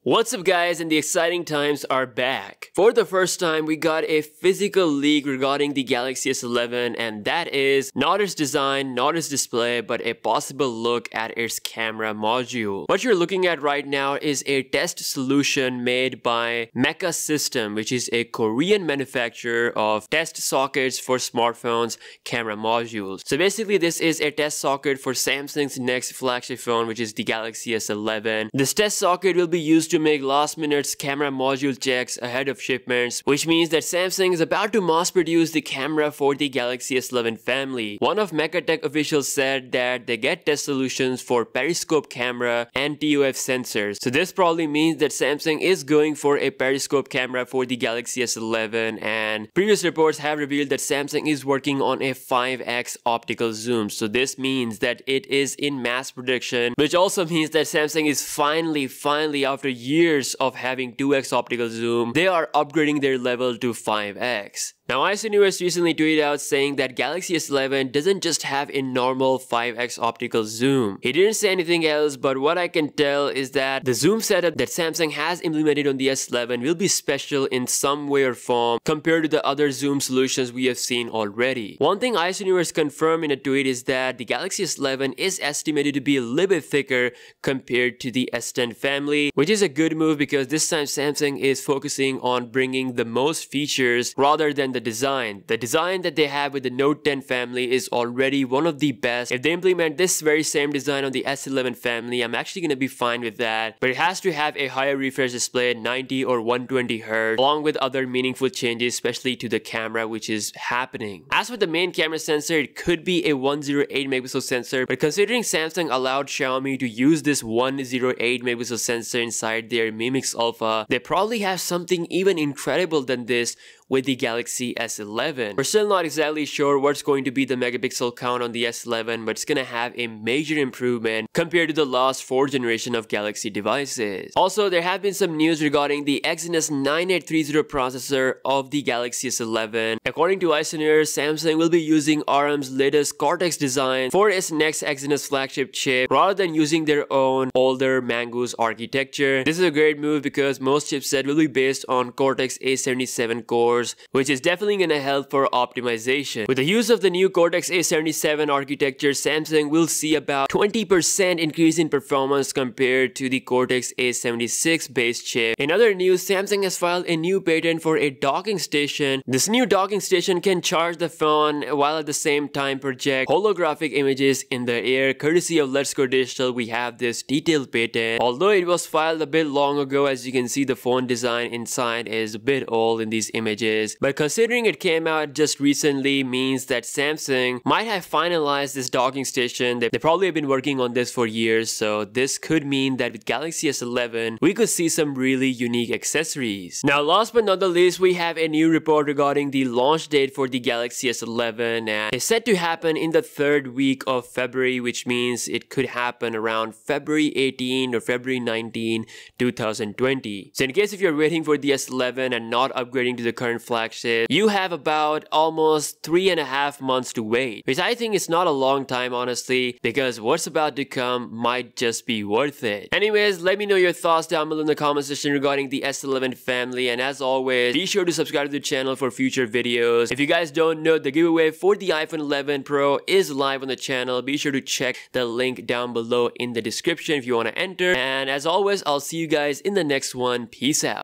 What's up guys, and the exciting times are back. For the first time, we got a physical leak regarding the Galaxy S11, and that is not its design, not its display, but a possible look at its camera module. What you're looking at right now is a test solution made by Mecha System, which is a Korean manufacturer of test sockets for smartphones camera modules. So basically this is a test socket for Samsung's next flagship phone, which is the Galaxy S11. This test socket will be used to make last-minute camera module checks ahead of shipments, which means that Samsung is about to mass-produce the camera for the Galaxy S11 family. One of MechaTech officials said that they get test solutions for periscope camera and TOF sensors. So this probably means that Samsung is going for a periscope camera for the Galaxy S11, and previous reports have revealed that Samsung is working on a 5x optical zoom. So this means that it is in mass production, which also means that Samsung is finally after years of having 2x optical zoom, they are upgrading their level to 5x. Now, Exynos recently tweeted out saying that Galaxy S11 doesn't just have a normal 5x optical zoom. He didn't say anything else, but what I can tell is that the zoom setup that Samsung has implemented on the S11 will be special in some way or form compared to the other zoom solutions we have seen already. One thing Exynos confirmed in a tweet is that the Galaxy S11 is estimated to be a little bit thicker compared to the S10 family, which is a good move because this time Samsung is focusing on bringing the most features rather than the design. The design that they have with the Note 10 family is already one of the best. If they implement this very same design on the S11 family, I'm actually going to be fine with that. But it has to have a higher refresh display, 90 or 120 Hz, along with other meaningful changes, especially to the camera, which is happening. As for the main camera sensor, it could be a 108 megapixel sensor, but considering Samsung allowed Xiaomi to use this 108 megapixel sensor inside their Mi Mix Alpha, they probably have something even incredible than this with the Galaxy S11. We're still not exactly sure what's going to be the megapixel count on the S11, but it's gonna have a major improvement compared to the last 4 generation of Galaxy devices. Also, there have been some news regarding the Exynos 9830 processor of the Galaxy S11. According to Exynos, Samsung will be using ARM's latest Cortex design for its next Exynos flagship chip rather than using their own older Mongoose architecture. This is a great move because most chipset will be based on Cortex A77 cores, which is definitely going to help for optimization. With the use of the new Cortex A77 architecture, Samsung will see about 20% increase in performance compared to the Cortex A76 base chip. In other news, Samsung has filed a new patent for a docking station. This new docking station can charge the phone while at the same time project holographic images in the air. Courtesy of Let's Go Digital, we have this detailed patent. Although it was filed a bit long ago, as you can see, the phone design inside is a bit old in these images. But considering it came out just recently means that Samsung might have finalized this docking station. They probably have been working on this for years, so this could mean that with Galaxy S11, we could see some really unique accessories. Now, last but not the least, we have a new report regarding the launch date for the Galaxy S11, and it's set to happen in the 3rd week of February, which means it could happen around February 18 or February 19, 2020. So in case if you're waiting for the S11 and not upgrading to the current flagship, you have about almost 3.5 months to wait, which I think is not a long time, honestly, because what's about to come might just be worth it. Anyways, let me know your thoughts down below in the comment section regarding the S11 family, and as always, be sure to subscribe to the channel for future videos. If you guys don't know, the giveaway for the iPhone 11 Pro is live on the channel. Be sure to check the link down below in the description if you want to enter, and as always, I'll see you guys in the next one. Peace out.